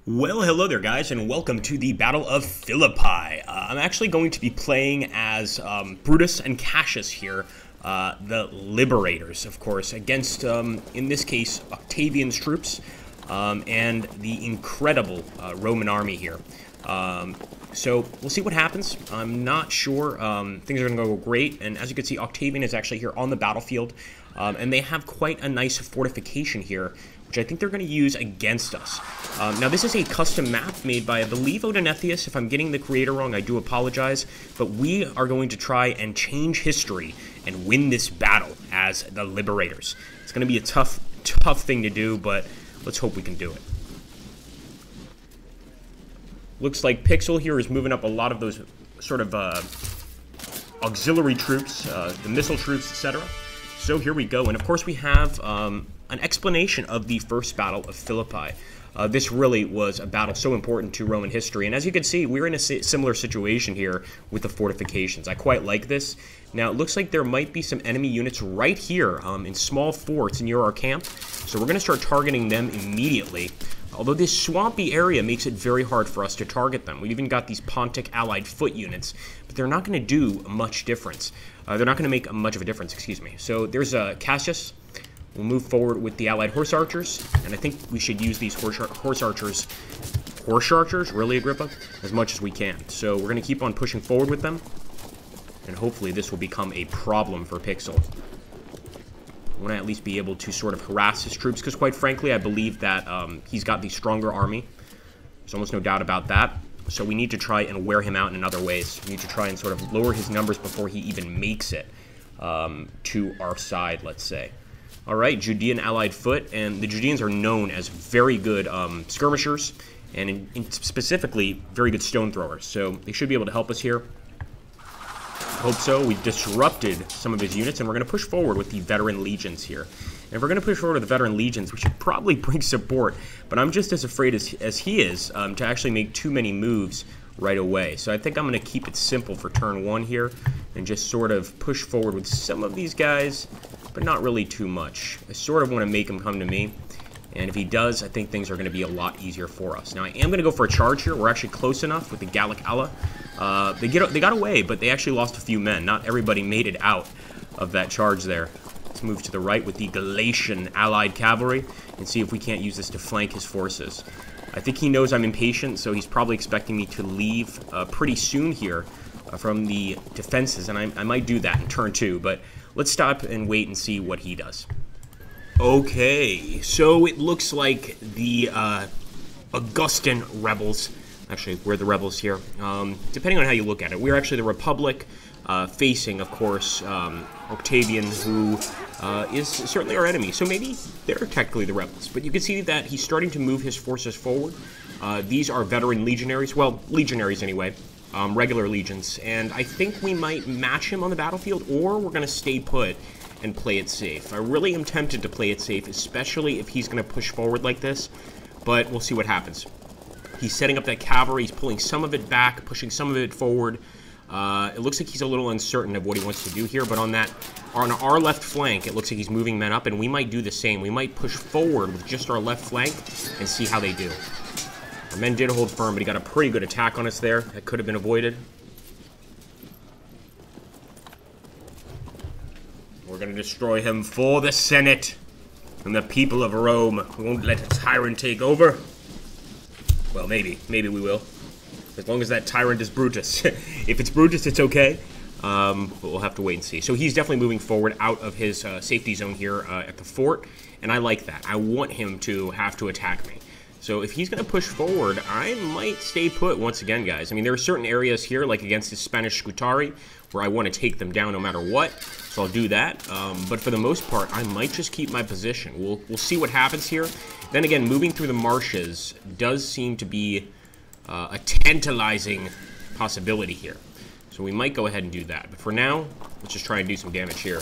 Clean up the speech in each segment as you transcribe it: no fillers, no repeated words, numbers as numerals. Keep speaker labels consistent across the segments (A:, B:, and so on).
A: Well, hello there, guys, and welcome to the Battle of Philippi. I'm actually going to be playing as Brutus and Cassius here, the Liberators, of course, against, in this case, Octavian's troops and the incredible Roman army here. So we'll see what happens. I'm not sure. Things are going to go great, and as you can see, Octavian is actually here on the battlefield, and they have quite a nice fortification here, which I think they're going to use against us. Now, this is a custom map made by, I believe, Odonatheus. If I'm getting the creator wrong, I do apologize. But we are going to try and change history and win this battle as the Liberators. It's going to be a tough thing to do, but let's hope we can do it. Looks like Pixel here is moving up a lot of those sort of auxiliary troops, the missile troops, etc. So here we go. And of course we have an explanation of the first battle of Philippi. This really was a battle so important to Roman history, and as you can see, we're in a similar situation here with the fortifications. I quite like this. Now, it looks like there might be some enemy units right here in small forts near our camp, so we're going to start targeting them immediately. Although this swampy area makes it very hard for us to target them. We've even got these Pontic allied foot units, but they're not going to do much difference. They're not going to make much of a difference, excuse me. So there's Cassius. We'll move forward with the allied horse archers, and I think we should use these horse archers, really, Agrippa, as much as we can. So we're going to keep on pushing forward with them, and hopefully this will become a problem for Pixel. I want to at least be able to sort of harass his troops, because quite frankly, I believe that he's got the stronger army. There's almost no doubt about that. So we need to try and wear him out in other ways. We need to try and sort of lower his numbers before he even makes it to our side, let's say. All right, Judean allied foot, and the Judeans are known as very good skirmishers, and specifically very good stone throwers. So they should be able to help us here. Hope so. We disrupted some of his units, and we're going to push forward with the veteran legions here. And if we're going to push forward with the veteran legions, we should probably bring support. But I'm just as afraid as he is to actually make too many moves right away. So I think I'm going to keep it simple for turn one here, and just sort of push forward with some of these guys, but not really too much. I sort of want to make him come to me. And if he does, I think things are going to be a lot easier for us. Now, I am going to go for a charge here. We're actually close enough with the Gallic Alla. They got away, but they actually lost a few men. Not everybody made it out of that charge there. Let's move to the right with the Galatian allied cavalry and see if we can't use this to flank his forces. I think he knows I'm impatient, so he's probably expecting me to leave pretty soon here from the defenses, and I might do that in turn two, but let's stop and wait and see what he does. Okay, so it looks like the Augustan rebels, actually, we're the rebels here, depending on how you look at it. We're actually the Republic, facing, of course, Octavian, who is certainly our enemy. So maybe they're technically the rebels, but you can see that he's starting to move his forces forward. These are veteran legionaries, well, legionaries anyway, regular legions, and I think we might match him on the battlefield, or we're going to stay put and play it safe. I really am tempted to play it safe, especially if he's going to push forward like this, but we'll see what happens. He's setting up that cavalry, he's pulling some of it back, pushing some of it forward. It looks like he's a little uncertain of what he wants to do here, but on our left flank, it looks like he's moving men up, and we might do the same. We might push forward with just our left flank and see how they do. Our men did hold firm, but he got a pretty good attack on us there. That could have been avoided. We're going to destroy him for the Senate and the people of Rome. We won't let a tyrant take over. Well, maybe. Maybe we will. As long as that tyrant is Brutus. If it's Brutus, it's okay. But we'll have to wait and see. So he's definitely moving forward out of his safety zone here at the fort. And I like that. I want him to have to attack me. So if he's going to push forward, I might stay put once again, guys. I mean, there are certain areas here, like against the Spanish Scutari, where I want to take them down no matter what. So I'll do that. But for the most part, I might just keep my position. We'll see what happens here. Then again, moving through the marshes does seem to be a tantalizing possibility here. So we might go ahead and do that. But for now, let's just try and do some damage here.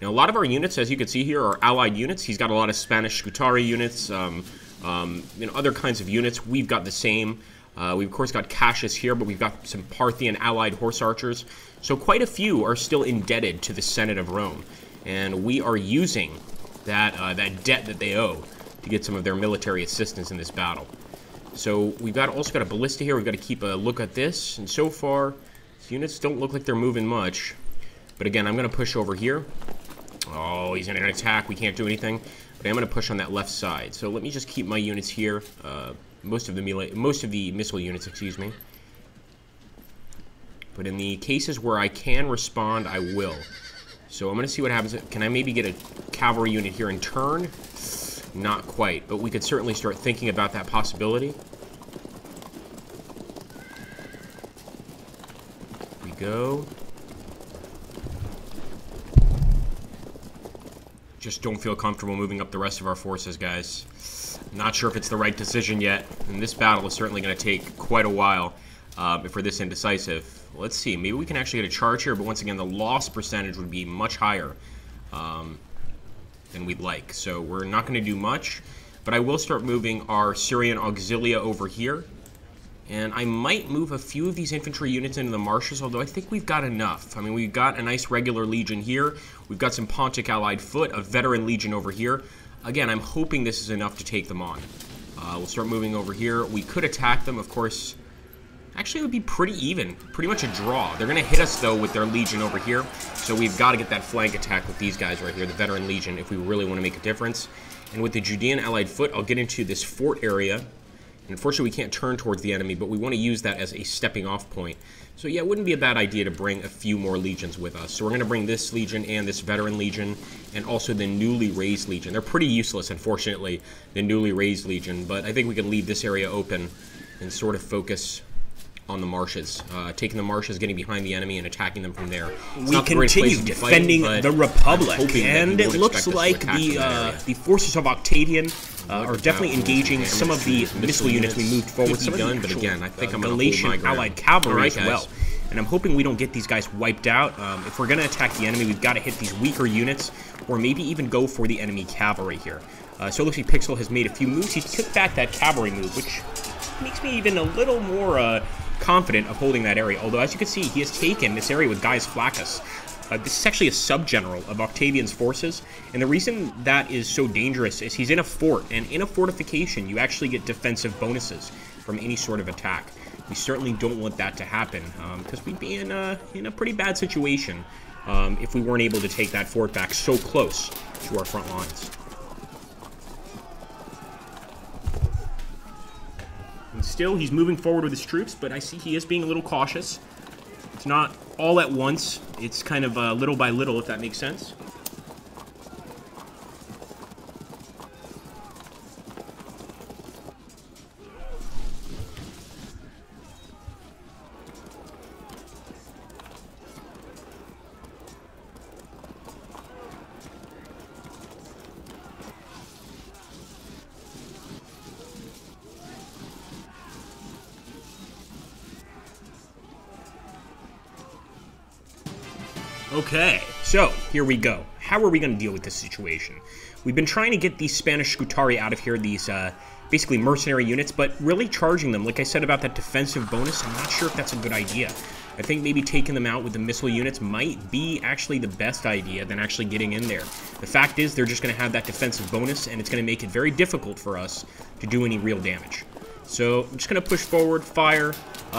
A: Now, a lot of our units, as you can see here, are allied units. He's got a lot of Spanish Scutari units, other kinds of units. We've got the same. We've, of course, got Cassius here, but we've got some Parthian allied horse archers. So quite a few are still indebted to the Senate of Rome. And we are using that debt that they owe to get some of their military assistance in this battle. So we've also got a ballista here. We've got to keep a look at this. And so far, these units don't look like they're moving much. But again, I'm going to push over here. Oh, he's in an attack. We can't do anything. But I'm going to push on that left side. So let me just keep my units here. Most of the missile units, excuse me. But in the cases where I can respond, I will. So I'm going to see what happens. Can I maybe get a cavalry unit here in turn? Not quite, but we could certainly start thinking about that possibility. Here we go. Just don't feel comfortable moving up the rest of our forces, guys. Not sure if it's the right decision yet, and this battle is certainly going to take quite a while if we're this indecisive. Let's see, maybe we can actually get a charge here, but once again, the loss percentage would be much higher than we'd like. So we're not going to do much, but I will start moving our Syrian auxilia over here. And I might move a few of these infantry units into the marshes, although I think we've got enough. I mean, we've got a nice regular legion here. We've got some Pontic allied foot, a veteran legion over here. Again, I'm hoping this is enough to take them on. We'll start moving over here. We could attack them, of course. Actually, it would be pretty even. Pretty much a draw. They're going to hit us, though, with their legion over here. So we've got to get that flank attack with these guys right here, the veteran legion, if we really want to make a difference. And with the Judean allied foot, I'll get into this fort area. Unfortunately, we can't turn towards the enemy, but we want to use that as a stepping off point. So yeah, it wouldn't be a bad idea to bring a few more legions with us. So we're going to bring this legion and this veteran legion, and also the newly raised legion. They're pretty useless, unfortunately, the newly raised legion, but I think we can leave this area open and sort of focus on the marshes, taking the marshes, getting behind the enemy, and attacking them from there.
B: We continue defending the Republic, and it looks like the forces of Octavian are definitely engaging some of the missile units we moved forward.
A: Some done, but again, I think I'm
B: Galatian allied cavalry as well. And I'm hoping we don't get these guys wiped out. If we're going to attack the enemy, we've got to hit these weaker units, or maybe even go for the enemy cavalry here. So it looks like Pixel has made a few moves. He took back that cavalry move, which makes me even a little more confident of holding that area. Although, as you can see, he has taken this area with Gaius Flaccus. This is actually a sub-general of Octavian's forces, and the reason that is so dangerous is he's in a fort, and in a fortification, you actually get defensive bonuses from any sort of attack. We certainly don't want that to happen, because we'd be in a pretty bad situation if we weren't able to take that fort back so close to our front lines. And still, he's moving forward with his troops, but I see he is being a little cautious. It's not all at once. It's kind of little by little, if that makes sense. Okay, so here we go. How are we going to deal with this situation? We've been trying to get these Spanish Scutari out of here, these basically mercenary units, but really charging them, like I said about that defensive bonus, I'm not sure if that's a good idea. I think maybe taking them out with the missile units might be actually the best idea than actually getting in there. The fact is, they're just going to have that defensive bonus, and it's going to make it very difficult for us to do any real damage. So I'm just going to push forward, fire.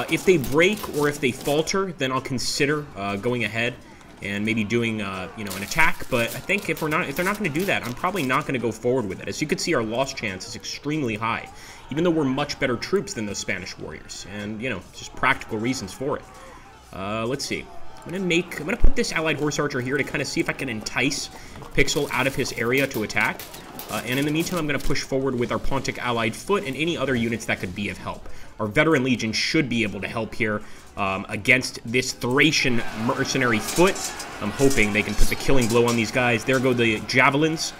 B: If they break or if they falter, then I'll consider going ahead and maybe doing, you know, an attack. But I think if they're not going to do that, I'm probably not going to go forward with it. As you can see, our loss chance is extremely high, even though we're much better troops than those Spanish warriors. And, you know, just practical reasons for it. Let's see. I'm gonna put this allied horse archer here to kind of see if I can entice Pixel out of his area to attack. And in the meantime, I'm going to push forward with our Pontic allied foot and any other units that could be of help. Our veteran legion should be able to help here against this Thracian mercenary foot. I'm hoping they can put the killing blow on these guys. There go the javelins.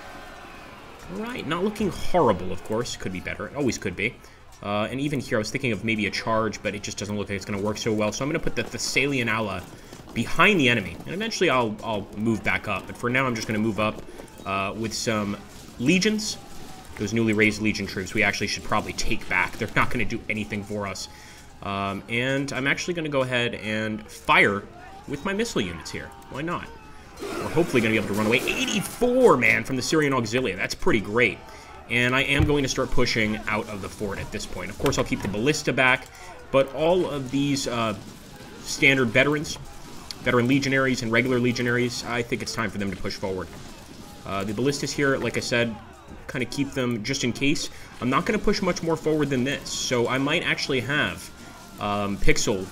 B: All right, not looking horrible, of course. Could be better. It always could be. And even here, I was thinking of maybe a charge, but it just doesn't look like it's going to work so well. So I'm going to put the Thessalian ala behind the enemy, and eventually I'll move back up. But for now, I'm just going to move up with some legions. Those newly raised legion troops we actually should probably take back. They're not going to do anything for us. And I'm actually going to go ahead and fire with my missile units here. Why not? We're hopefully going to be able to run away. 84, man, from the Syrian Auxilia. That's pretty great. And I am going to start pushing out of the fort at this point. Of course, I'll keep the ballista back, but all of these standard veterans, veteran legionaries and regular legionaries, I think it's time for them to push forward. The ballistas here, like I said, kind of keep them just in case. I'm not going to push much more forward than this, so I might actually have Pixel,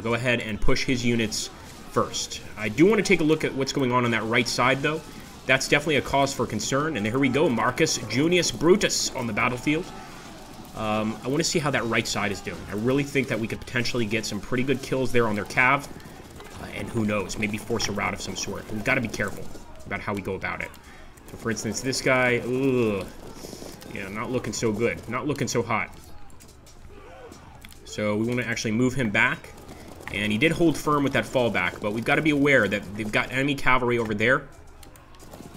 B: go ahead and push his units first. I do want to take a look at what's going on that right side, though. That's definitely a cause for concern, and here we go, Marcus Junius Brutus on the battlefield. I want to see how that right side is doing. I really think that we could potentially get some pretty good kills there on their cav, and who knows, maybe force a rout of some sort. But we've got to be careful about how we go about it. So, for instance, this guy, yeah, not looking so good, not looking so hot. So we want to actually move him back, and he did hold firm with that fallback, but we've got to be aware that they've got enemy cavalry over there.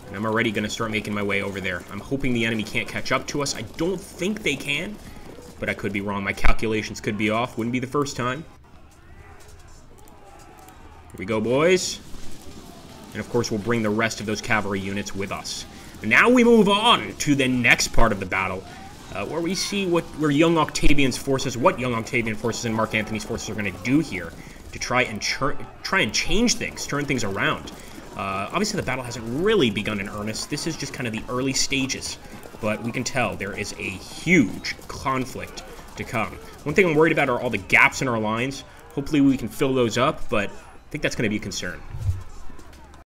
B: And I'm already going to start making my way over there. I'm hoping the enemy can't catch up to us. I don't think they can, but I could be wrong. My calculations could be off. Wouldn't be the first time. Here we go, boys. And of course, we'll bring the rest of those cavalry units with us. And now we move on to the next part of the battle, where we see what young Octavian forces and Mark Antony's forces are going to do here to try and change things, turn things around. Obviously, the battle hasn't really begun in earnest. This is just kind of the early stages, but we can tell there is a huge conflict to come. One thing I'm worried about are all the gaps in our lines. Hopefully, we can fill those up, but I think that's going to be a concern.